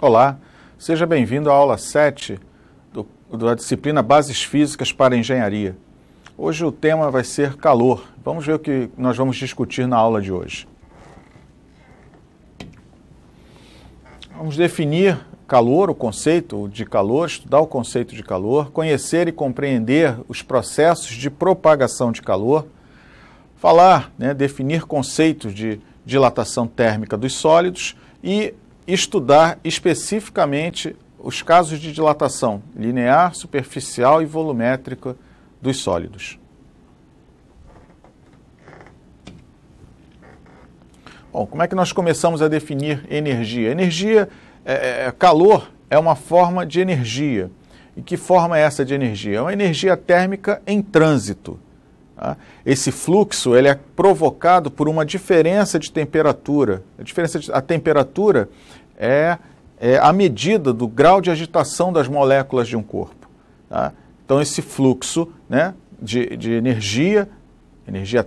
Olá, seja bem-vindo à aula 7 da disciplina Bases Físicas para Engenharia. Hoje o tema vai ser calor. Vamos ver o que nós vamos discutir na aula de hoje. Vamos definir calor, o conceito de calor, estudar o conceito de calor, conhecer e compreender os processos de propagação de calor, falar, definir conceitos de dilatação térmica dos sólidos e estudar especificamente os casos de dilatação linear, superficial e volumétrica dos sólidos. Bom, como é que nós começamos a definir energia? Calor é uma forma de energia. E que forma é essa de energia? É uma energia térmica em trânsito. Tá? Esse fluxo ele é provocado por uma diferença de temperatura. A temperatura é a medida do grau de agitação das moléculas de um corpo. Tá? Então, esse fluxo de energia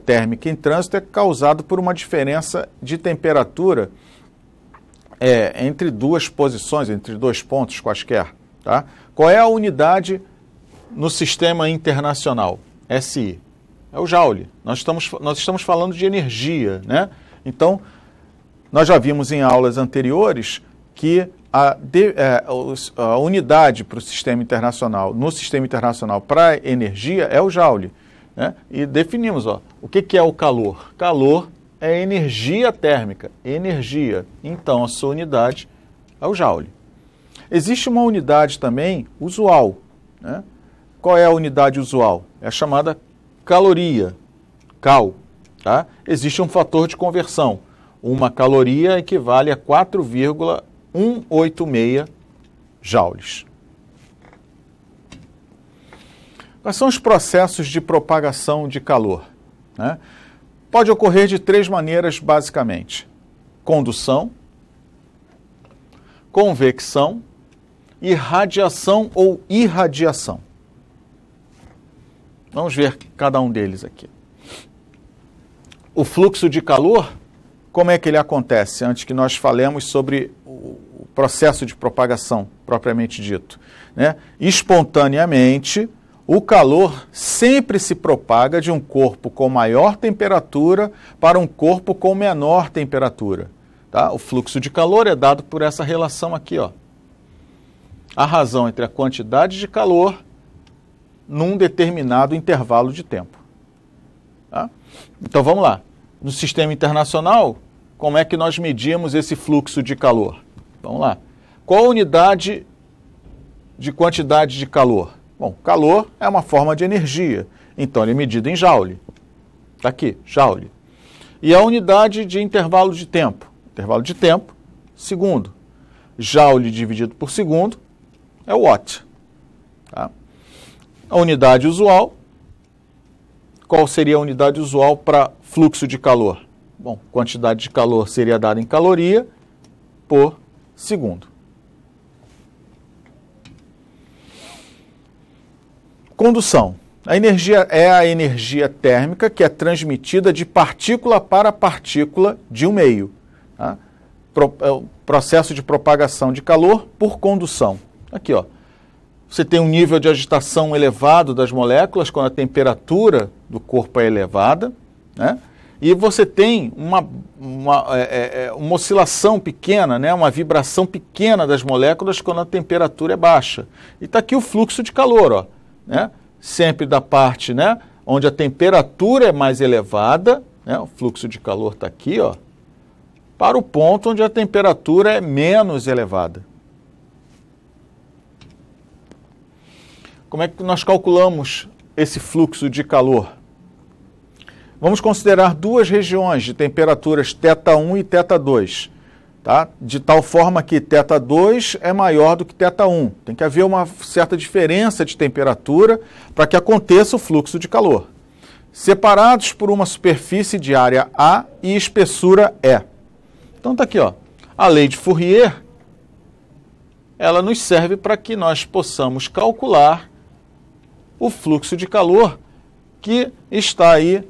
térmica em trânsito é causado por uma diferença de temperatura entre duas posições, entre dois pontos quaisquer. Tá? Qual é a unidade no sistema internacional? SI. É o Joule. Nós estamos falando de energia. Então, nós já vimos em aulas anteriores que a unidade para o sistema internacional, no sistema internacional para energia é o Joule. E definimos, o que é o calor? Calor é energia térmica, energia. Então, a sua unidade é o Joule. Existe uma unidade também usual. Qual é a unidade usual? É a chamada caloria, cal. Tá? Existe um fator de conversão. Uma caloria equivale a 4,186 joules. Quais são os processos de propagação de calor? Pode ocorrer de três maneiras, basicamente. Condução, convecção e radiação ou irradiação. Vamos ver cada um deles aqui. O fluxo de calor, como é que ele acontece? Antes que nós falemos sobre o processo de propagação, propriamente dito. Espontaneamente, o calor sempre se propaga de um corpo com maior temperatura para um corpo com menor temperatura. Tá? O fluxo de calor é dado por essa relação aqui. A razão entre a quantidade de calor num determinado intervalo de tempo. Tá? Então vamos lá. No sistema internacional, como é que nós medimos esse fluxo de calor? Vamos lá. Qual a unidade de quantidade de calor? Bom, calor é uma forma de energia, então ele é medido em Joule. Está aqui, Joule. E a unidade de intervalo de tempo? Intervalo de tempo, segundo. Joule dividido por segundo é Watt. Tá? A unidade usual, qual seria a unidade usual para fluxo de calor? Bom, quantidade de calor seria dada em caloria por segundo. Condução. A energia é a energia térmica que é transmitida de partícula para partícula de um meio. Tá? O processo de propagação de calor por condução. Aqui, você tem um nível de agitação elevado das moléculas quando a temperatura do corpo é elevada, e você tem uma oscilação pequena, uma vibração pequena das moléculas quando a temperatura é baixa. E está aqui o fluxo de calor, sempre da parte onde a temperatura é mais elevada, o fluxo de calor está aqui, para o ponto onde a temperatura é menos elevada. Como é que nós calculamos esse fluxo de calor? Vamos considerar duas regiões de temperaturas θ1 e θ2, tá? De tal forma que θ2 é maior do que θ1. Tem que haver uma certa diferença de temperatura para que aconteça o fluxo de calor. Separados por uma superfície de área A e espessura E. Então está aqui, a lei de Fourier, ela nos serve para que nós possamos calcular o fluxo de calor que está aí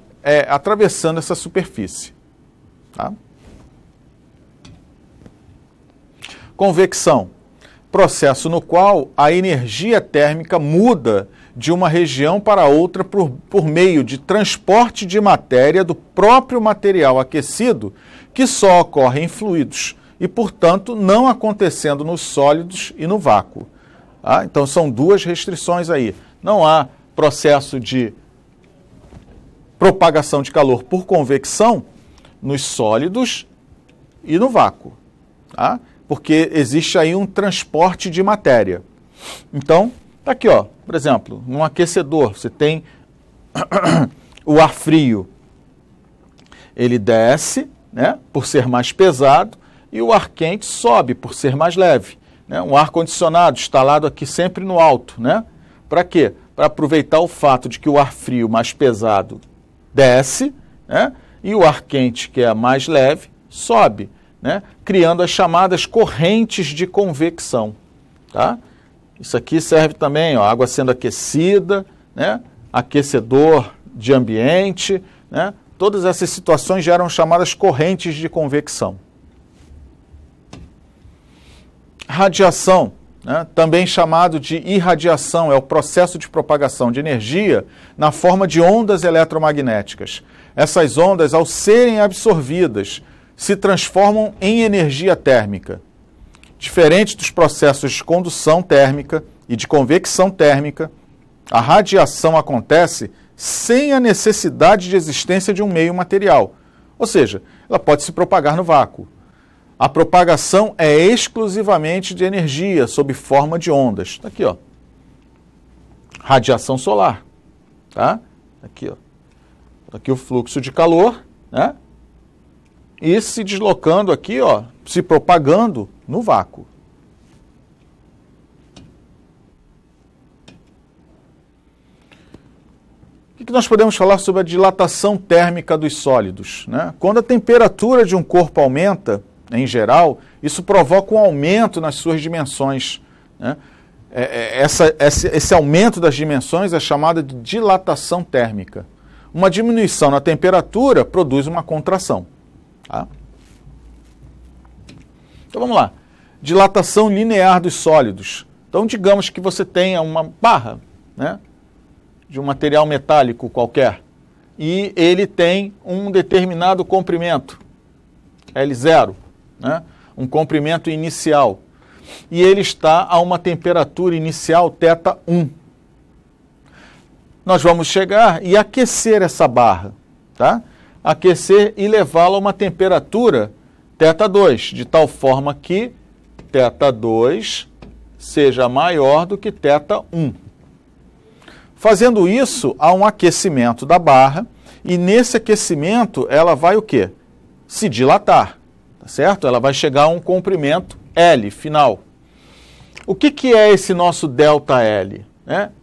atravessando essa superfície. Tá? Convecção, processo no qual a energia térmica muda de uma região para outra por meio de transporte de matéria do próprio material aquecido, que só ocorre em fluidos e, portanto, não acontecendo nos sólidos e no vácuo. Tá? Então, são duas restrições aí. Não há processo de propagação de calor por convecção nos sólidos e no vácuo, tá? Porque existe aí um transporte de matéria. Então, tá aqui, ó, por exemplo, num aquecedor, você tem o ar frio, ele desce, né, por ser mais pesado, e o ar quente sobe por ser mais leve. Né? Um ar-condicionado instalado aqui sempre no alto, né? Para quê? Para aproveitar o fato de que o ar frio mais pesado desce, né? E o ar quente, que é mais leve, sobe, né? Criando as chamadas correntes de convecção. Tá? Isso aqui serve também, ó, água sendo aquecida, né? Aquecedor de ambiente, né? Todas essas situações geram chamadas correntes de convecção. Radiação, né? Também chamado de irradiação, é o processo de propagação de energia na forma de ondas eletromagnéticas. Essas ondas, ao serem absorvidas, se transformam em energia térmica. Diferente dos processos de condução térmica e de convecção térmica, a radiação acontece sem a necessidade de existência de um meio material. Ou seja, ela pode se propagar no vácuo. A propagação é exclusivamente de energia, sob forma de ondas. Está aqui, ó. Radiação solar. Tá? Aqui, ó. Aqui o fluxo de calor, né? E se deslocando aqui, ó, se propagando no vácuo. O que nós podemos falar sobre a dilatação térmica dos sólidos? Né? Quando a temperatura de um corpo aumenta, em geral, isso provoca um aumento nas suas dimensões. Né? Esse aumento das dimensões é chamado de dilatação térmica. Uma diminuição na temperatura produz uma contração. Tá? Então vamos lá. Dilatação linear dos sólidos. Então digamos que você tenha uma barra, né, de um material metálico qualquer e ele tem um determinado comprimento, L0, né, um comprimento inicial, e ele está a uma temperatura inicial θ1. Nós vamos chegar e aquecer essa barra, tá? Aquecer e levá-la a uma temperatura θ2, de tal forma que θ2 seja maior do que θ1. Fazendo isso, há um aquecimento da barra e nesse aquecimento ela vai o quê? Se dilatar, tá certo? Ela vai chegar a um comprimento L final. O que é esse nosso ΔL?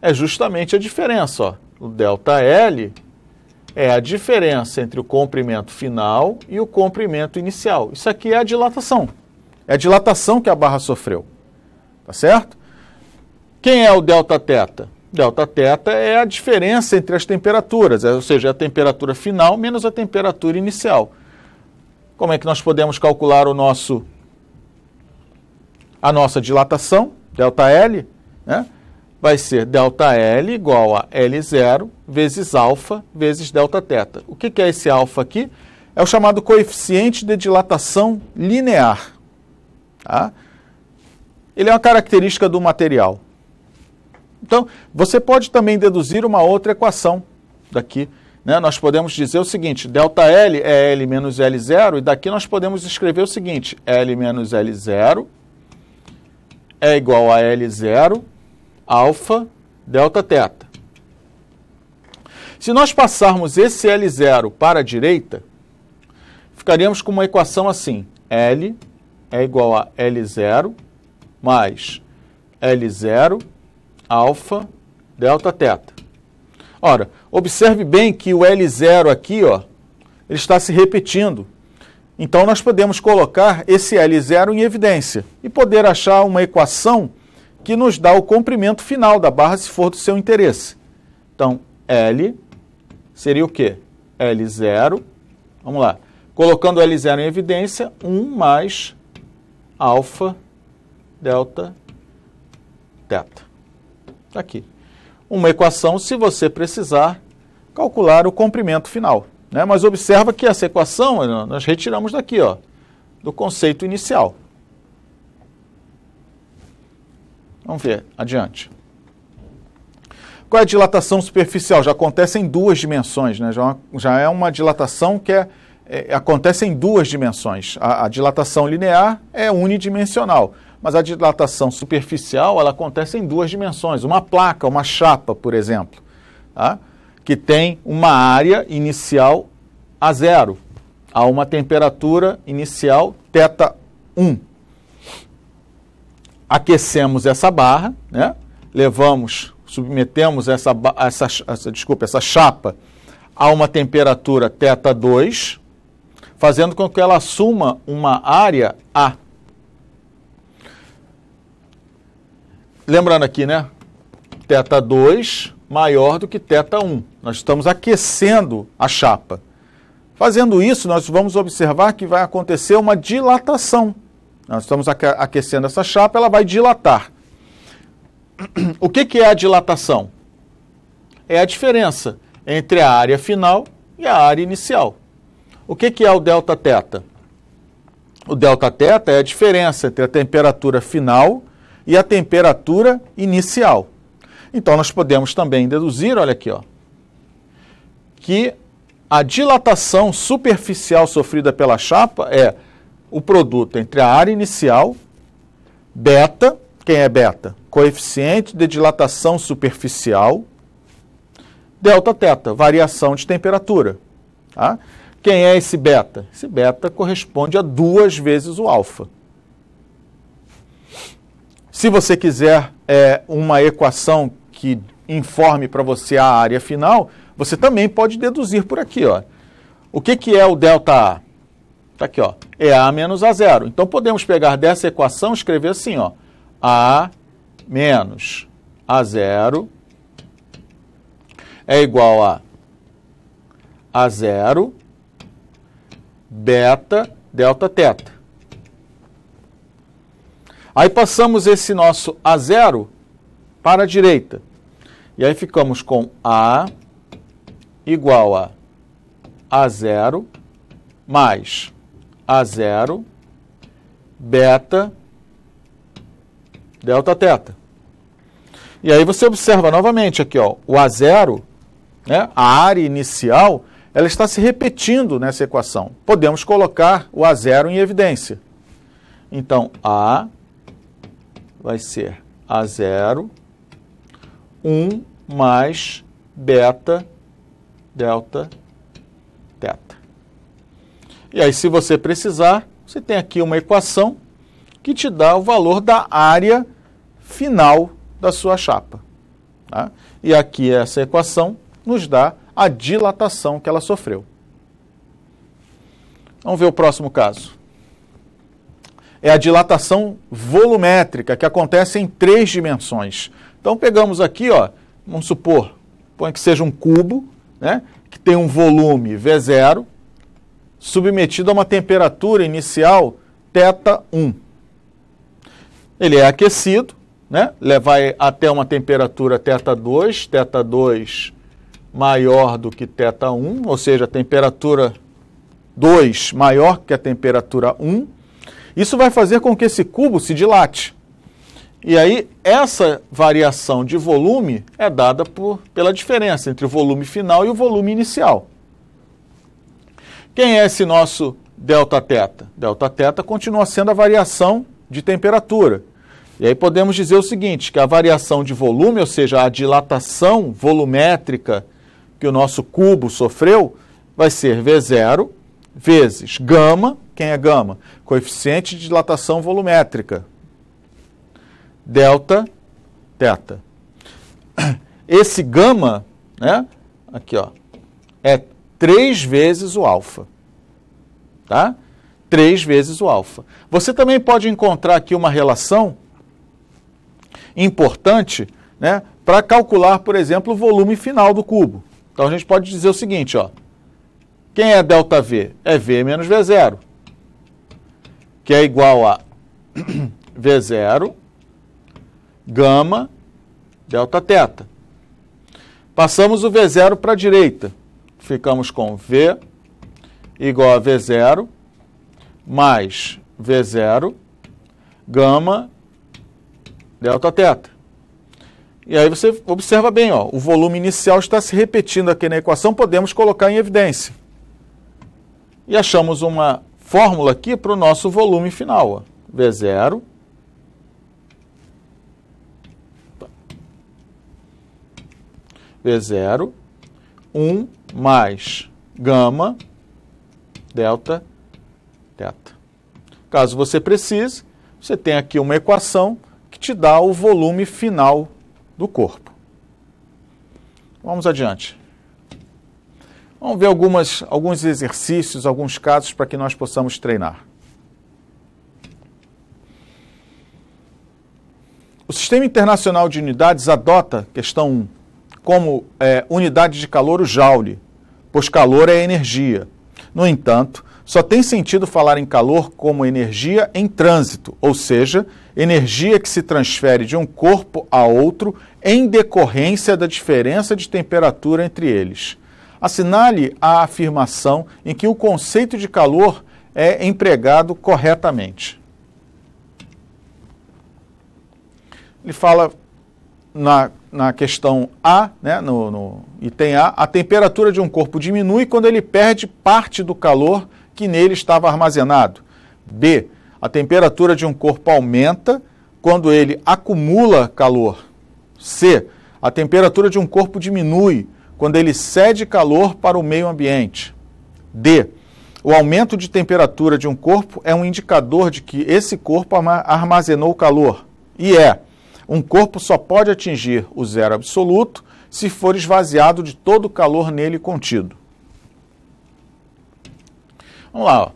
É justamente a diferença, ó. O ΔL é a diferença entre o comprimento final e o comprimento inicial. Isso aqui é a dilatação. É a dilatação que a barra sofreu. Tá certo? Quem é o Δθ? Δθ é a diferença entre as temperaturas, ou seja, a temperatura final menos a temperatura inicial. Como é que nós podemos calcular a nossa dilatação, ΔL? Né? Vai ser ΔL igual a L0 vezes alfa vezes Δθ. O que é esse alfa aqui? É o chamado coeficiente de dilatação linear. Tá? Ele é uma característica do material. Então, você pode também deduzir uma outra equação daqui. Né? Nós podemos dizer o seguinte, ΔL é L menos L0, e daqui nós podemos escrever o seguinte, L menos L0 é igual a L0 alfa Δθ. Se nós passarmos esse L0 para a direita, ficaríamos com uma equação assim, L é igual a L0 mais L0 alfa Δθ. Ora, observe bem que o L0 aqui, ó, ele está se repetindo. Então, nós podemos colocar esse L0 em evidência e poder achar uma equação que nos dá o comprimento final da barra, se for do seu interesse. Então, L seria o quê? L0, vamos lá, colocando o L0 em evidência, 1 mais alfa delta θ. Está aqui. Uma equação, se você precisar calcular o comprimento final, né? Mas observa que essa equação nós retiramos daqui, ó, do conceito inicial. Vamos ver, adiante. Qual é a dilatação superficial? Já acontece em duas dimensões, né? Já é uma dilatação que acontece em duas dimensões. A dilatação linear é unidimensional, mas a dilatação superficial ela acontece em duas dimensões. Uma placa, uma chapa, por exemplo, tá? Que tem uma área inicial a zero, a uma temperatura inicial θ1. Aquecemos essa barra, né? Submetemos essa chapa a uma temperatura θ2, fazendo com que ela assuma uma área A. Lembrando aqui, né? θ2 maior do que θ1. Nós estamos aquecendo a chapa. Fazendo isso, nós vamos observar que vai acontecer uma dilatação. Nós estamos aquecendo essa chapa, ela vai dilatar. O que é a dilatação? É a diferença entre a área final e a área inicial. O que é o Δθ? O Δθ é a diferença entre a temperatura final e a temperatura inicial. Então, nós podemos também deduzir, olha aqui, ó, que a dilatação superficial sofrida pela chapa é o produto entre a área inicial, beta, quem é beta? Coeficiente de dilatação superficial, Δθ, variação de temperatura. Tá? Quem é esse beta? Esse beta corresponde a 2 vezes o alfa. Se você quiser uma equação que informe para você a área final, você também pode deduzir por aqui. Ó. O que é o ΔA? Está aqui, ó, é A menos A0. Então, podemos pegar dessa equação e escrever assim, ó, A menos A0 é igual a A0 beta Δθ. Aí passamos esse nosso A0 para a direita. E aí ficamos com A igual a A0 mais A0 beta Δθ. E aí você observa novamente aqui, ó, o A0, né, a área inicial, ela está se repetindo nessa equação. Podemos colocar o A0 em evidência. Então, A vai ser A0, 1 mais beta Δθ. E aí, se você precisar, você tem aqui uma equação que te dá o valor da área final da sua chapa. Tá? E aqui essa equação nos dá a dilatação que ela sofreu. Vamos ver o próximo caso. É a dilatação volumétrica, que acontece em 3 dimensões. Então, pegamos aqui, ó, vamos supor, põe que seja um cubo, né, que tem um volume V0, submetido a uma temperatura inicial θ1. Ele é aquecido, né, vai até uma temperatura θ2 maior do que θ1, ou seja, a temperatura 2 maior que a temperatura 1. Isso vai fazer com que esse cubo se dilate. E aí, essa variação de volume é dada pela diferença entre o volume final e o volume inicial. Quem é esse nosso Δθ? Δθ continua sendo a variação de temperatura. E aí podemos dizer o seguinte, que a variação de volume, ou seja, a dilatação volumétrica que o nosso cubo sofreu, vai ser V0 vezes gama. Quem é gama? Coeficiente de dilatação volumétrica. Δθ. Esse gama, né, aqui, ó, é 3 vezes o alfa. Tá? 3 vezes o alfa. Você também pode encontrar aqui uma relação importante, né, para calcular, por exemplo, o volume final do cubo. Então, a gente pode dizer o seguinte, ó, quem é ΔV? É V menos V0, que é igual a V0, gama, delta θ. Passamos o V0 para a direita. Ficamos com V igual a V0 mais V0, gama, delta θ. E aí você observa bem, ó, o volume inicial está se repetindo aqui na equação, podemos colocar em evidência. E achamos uma fórmula aqui para o nosso volume final. Ó. V0 V0, 1 mais gama, delta θ. Caso você precise, você tem aqui uma equação que te dá o volume final do corpo. Vamos adiante. Vamos ver alguns exercícios, alguns casos para que nós possamos treinar. O Sistema Internacional de Unidades adota, questão 1, como unidade de calor o joule, pois calor é energia. No entanto, só tem sentido falar em calor como energia em trânsito, ou seja, energia que se transfere de um corpo a outro em decorrência da diferença de temperatura entre eles. Assinale a afirmação em que o conceito de calor é empregado corretamente. Ele fala na questão A, né, no item A temperatura de um corpo diminui quando ele perde parte do calor que nele estava armazenado. B, a temperatura de um corpo aumenta quando ele acumula calor. C, a temperatura de um corpo diminui quando ele cede calor para o meio ambiente. D, o aumento de temperatura de um corpo é um indicador de que esse corpo armazenou calor. E um corpo só pode atingir o zero absoluto se for esvaziado de todo o calor nele contido. Vamos lá. Ó.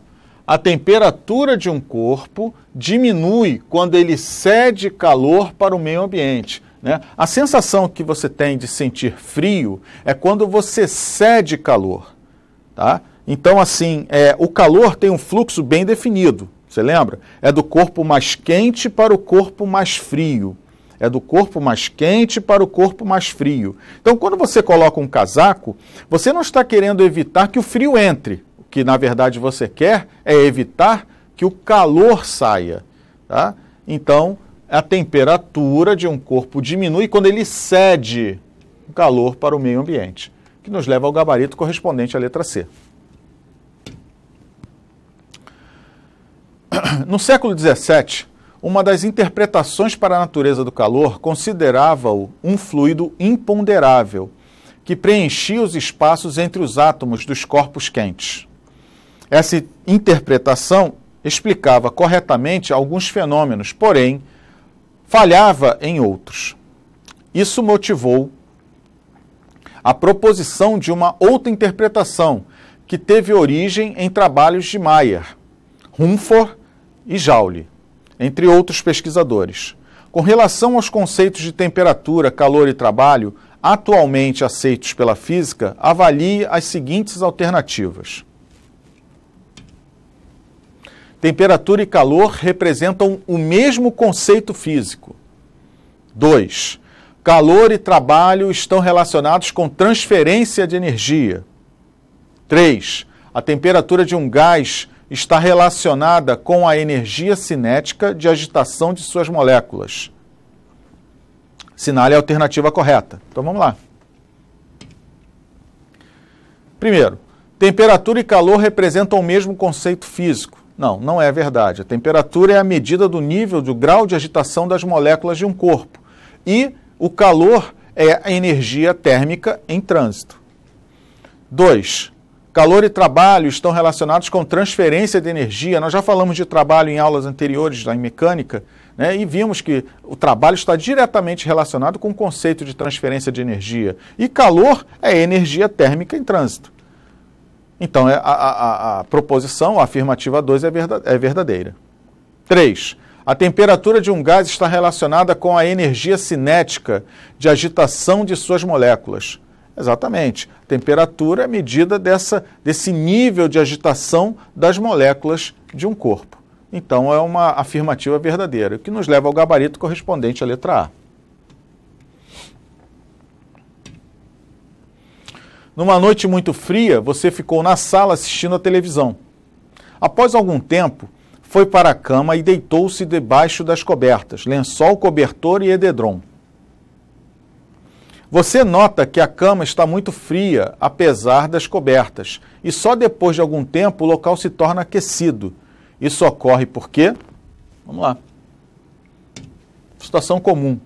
A temperatura de um corpo diminui quando ele cede calor para o meio ambiente. Né? A sensação que você tem de sentir frio é quando você cede calor. Tá? Então, assim, o calor tem um fluxo bem definido. Você lembra? É do corpo mais quente para o corpo mais frio. É do corpo mais quente para o corpo mais frio. Então, quando você coloca um casaco, você não está querendo evitar que o frio entre. O que, na verdade, você quer é evitar que o calor saia. Tá? Então, a temperatura de um corpo diminui quando ele cede o calor para o meio ambiente, que nos leva ao gabarito correspondente à letra C. No século XVII, uma das interpretações para a natureza do calor considerava-o um fluido imponderável, que preenchia os espaços entre os átomos dos corpos quentes. Essa interpretação explicava corretamente alguns fenômenos, porém, falhava em outros. Isso motivou a proposição de uma outra interpretação, que teve origem em trabalhos de Mayer, Rumford e Joule, entre outros pesquisadores. Com relação aos conceitos de temperatura, calor e trabalho, atualmente aceitos pela física, avalie as seguintes alternativas. Temperatura e calor representam o mesmo conceito físico. 2. Calor e trabalho estão relacionados com transferência de energia. 3. A temperatura de um gás está relacionada com a energia cinética de agitação de suas moléculas. Assinale a alternativa correta. Então vamos lá. Primeiro, temperatura e calor representam o mesmo conceito físico. Não, não é verdade. A temperatura é a medida do nível, do grau de agitação das moléculas de um corpo. E o calor é a energia térmica em trânsito. 2. Calor e trabalho estão relacionados com transferência de energia. Nós já falamos de trabalho em aulas anteriores, lá em mecânica, né, e vimos que o trabalho está diretamente relacionado com o conceito de transferência de energia. E calor é energia térmica em trânsito. Então, a proposição, a afirmativa 2, é verdadeira. 3. A temperatura de um gás está relacionada com a energia cinética de agitação de suas moléculas. Exatamente. A temperatura é medida desse nível de agitação das moléculas de um corpo. Então é uma afirmativa verdadeira, o que nos leva ao gabarito correspondente à letra A. Numa noite muito fria, você ficou na sala assistindo a televisão. Após algum tempo, foi para a cama e deitou-se debaixo das cobertas, lençol, cobertor e edredom. Você nota que a cama está muito fria, apesar das cobertas, e só depois de algum tempo o local se torna aquecido. Isso ocorre por quê? Vamos lá. Situação comum.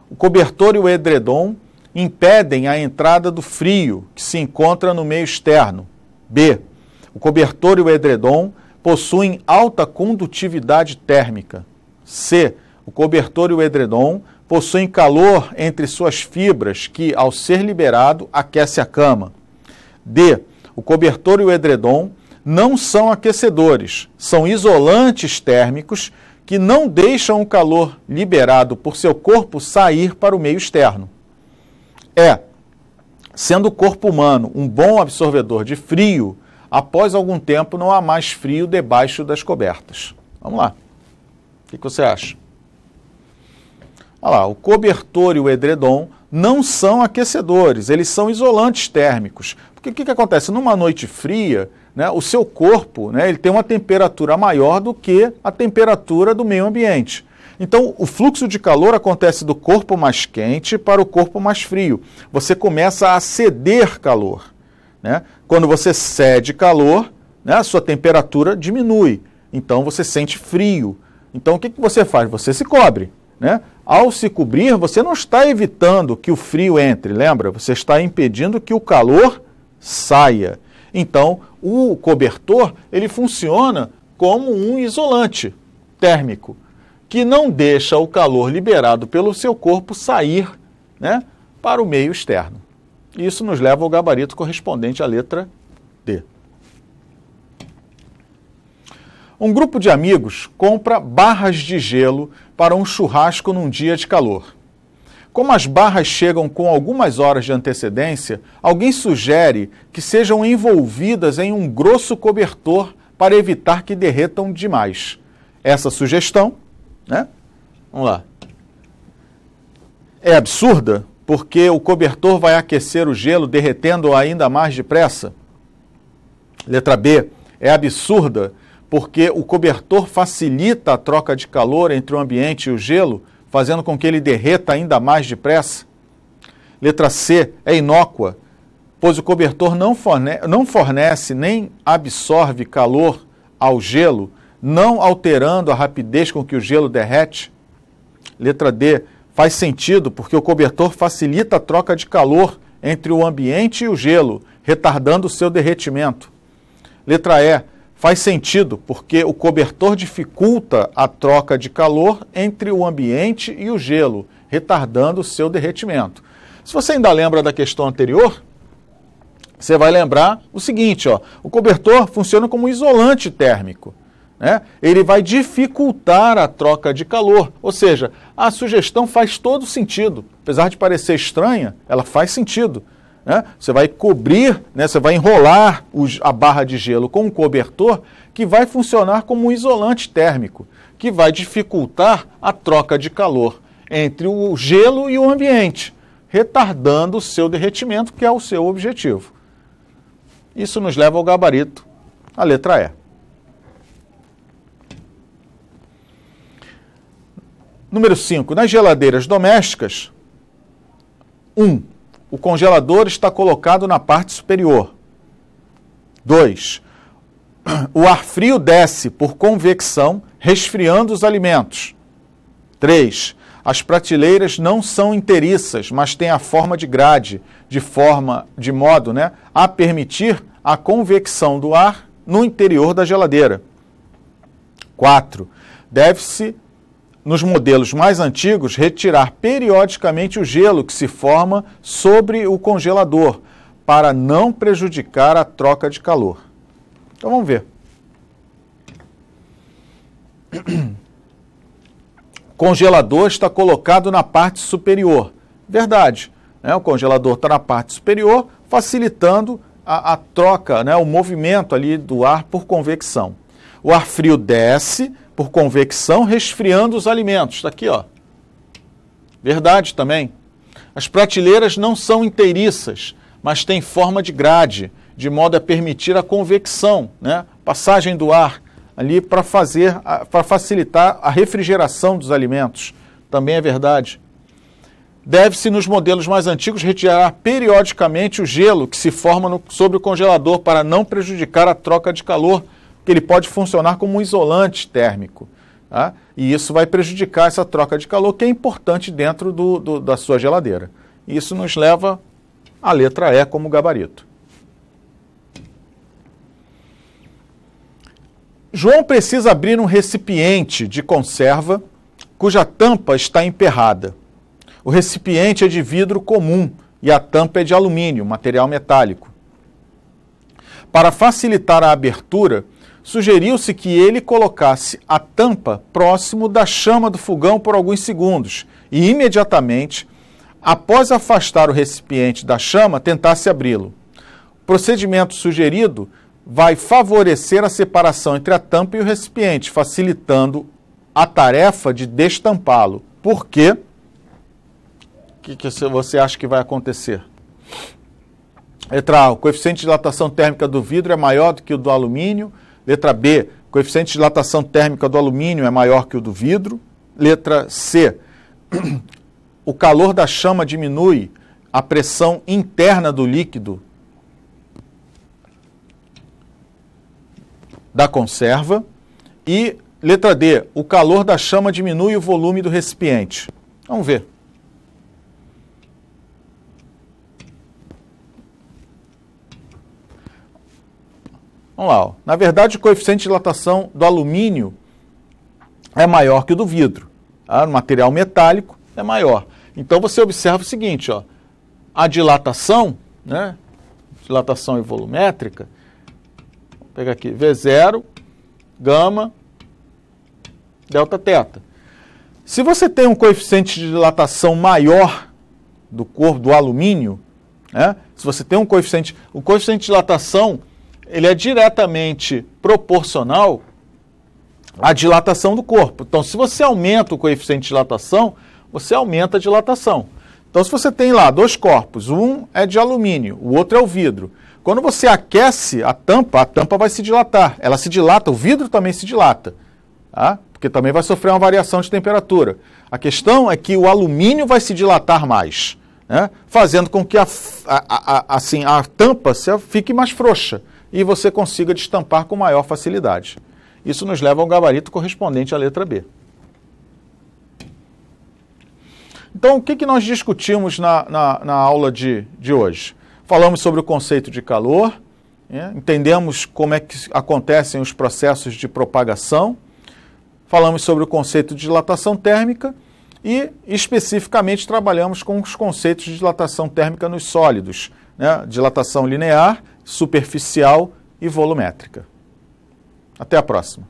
O cobertor e o edredom impedem a entrada do frio, que se encontra no meio externo. B. O cobertor e o edredom possuem alta condutividade térmica. C. O cobertor e o edredom possuem calor entre suas fibras que, ao ser liberado, aquece a cama. D. O cobertor e o edredom não são aquecedores, são isolantes térmicos que não deixam o calor liberado por seu corpo sair para o meio externo. Sendo o corpo humano um bom absorvedor de frio, após algum tempo não há mais frio debaixo das cobertas. Vamos lá. O que você acha? Olha lá, o cobertor e o edredom não são aquecedores, eles são isolantes térmicos. Porque o que acontece? Numa noite fria, né, o seu corpo, né, ele tem uma temperatura maior do que a temperatura do meio ambiente. Então, o fluxo de calor acontece do corpo mais quente para o corpo mais frio. Você começa a ceder calor, né? Quando você cede calor, né, a sua temperatura diminui. Então, você sente frio. Então, o que você faz? Você se cobre, né? Ao se cobrir, você não está evitando que o frio entre, lembra? Você está impedindo que o calor saia. Então, o cobertor, ele funciona como um isolante térmico, que não deixa o calor liberado pelo seu corpo sair, né, para o meio externo. Isso nos leva ao gabarito correspondente à letra D. Um grupo de amigos compra barras de gelo para um churrasco num dia de calor. Como as barras chegam com algumas horas de antecedência, alguém sugere que sejam envolvidas em um grosso cobertor para evitar que derretam demais. Essa sugestão, né? Vamos lá. É absurda, porque o cobertor vai aquecer o gelo derretendo ainda mais depressa. Letra B. É absurda, porque o cobertor facilita a troca de calor entre o ambiente e o gelo, fazendo com que ele derreta ainda mais depressa. Letra C. É inócua, pois o cobertor não fornece nem absorve calor ao gelo, não alterando a rapidez com que o gelo derrete. Letra D. Faz sentido porque o cobertor facilita a troca de calor entre o ambiente e o gelo, retardando o seu derretimento. Letra E. Faz sentido porque o cobertor dificulta a troca de calor entre o ambiente e o gelo, retardando o seu derretimento. Se você ainda lembra da questão anterior, você vai lembrar o seguinte, ó, o cobertor funciona como um isolante térmico. Ele vai dificultar a troca de calor, ou seja, a sugestão faz todo sentido. Apesar de parecer estranha, ela faz sentido. Você vai cobrir, você vai enrolar a barra de gelo com um cobertor que vai funcionar como um isolante térmico, que vai dificultar a troca de calor entre o gelo e o ambiente, retardando o seu derretimento, que é o seu objetivo. Isso nos leva ao gabarito, a letra E. Número 5. Nas geladeiras domésticas, 1. O congelador está colocado na parte superior. 2. O ar frio desce por convecção, resfriando os alimentos. 3. As prateleiras não são inteiriças, mas têm a forma de grade, de modo a permitir a convecção do ar no interior da geladeira. 4. Deve-se, nos modelos mais antigos, retirar periodicamente o gelo que se forma sobre o congelador, para não prejudicar a troca de calor. Então vamos ver. O congelador está colocado na parte superior. Verdade. O congelador está na parte superior, facilitando a troca, o movimento ali do ar por convecção. O ar frio desce por convecção, resfriando os alimentos. Está aqui, ó. Verdade também. As prateleiras não são inteiriças, mas têm forma de grade, de modo a permitir a convecção, né? Passagem do ar ali para facilitar a refrigeração dos alimentos. Também é verdade. Deve-se, nos modelos mais antigos, retirar periodicamente o gelo que se forma sobre o congelador para não prejudicar a troca de calor, porque ele pode funcionar como um isolante térmico. Tá? E isso vai prejudicar essa troca de calor, que é importante dentro da sua geladeira. Isso nos leva à letra E como gabarito. João precisa abrir um recipiente de conserva cuja tampa está emperrada. O recipiente é de vidro comum e a tampa é de alumínio, material metálico. Para facilitar a abertura, sugeriu-se que ele colocasse a tampa próximo da chama do fogão por alguns segundos e, imediatamente, após afastar o recipiente da chama, tentasse abri-lo. O procedimento sugerido vai favorecer a separação entre a tampa e o recipiente, facilitando a tarefa de destampá-lo. Por quê? O que você acha que vai acontecer? Letra A, o coeficiente de dilatação térmica do vidro é maior do que o do alumínio. Letra B, o coeficiente de dilatação térmica do alumínio é maior que o do vidro. Letra C, o calor da chama diminui a pressão interna do líquido da conserva. E letra D, o calor da chama diminui o volume do recipiente. Vamos ver. Vamos lá. Ó. Na verdade, o coeficiente de dilatação do alumínio é maior que o do vidro. Tá? No material metálico é maior. Então você observa o seguinte, ó, a dilatação, né, dilatação e volumétrica, vou pegar aqui, V0, gama, delta teta. Se você tem um coeficiente de dilatação maior do corpo do alumínio, né, se você tem um coeficiente, o coeficiente de dilatação ele é diretamente proporcional à dilatação do corpo. Então, se você aumenta o coeficiente de dilatação, você aumenta a dilatação. Então, se você tem lá dois corpos, um é de alumínio, o outro é o vidro. Quando você aquece a tampa vai se dilatar. Ela se dilata, o vidro também se dilata, tá? Porque também vai sofrer uma variação de temperatura. A questão é que o alumínio vai se dilatar mais, né? Fazendo com que a tampa fique mais frouxa e você consiga destampar com maior facilidade. Isso nos leva ao gabarito correspondente à letra B. Então, o que nós discutimos na aula de hoje? Falamos sobre o conceito de calor, né? Entendemos como é que acontecem os processos de propagação, falamos sobre o conceito de dilatação térmica e, especificamente, trabalhamos com os conceitos de dilatação térmica nos sólidos, né? Dilatação linear, superficial e volumétrica. Até a próxima.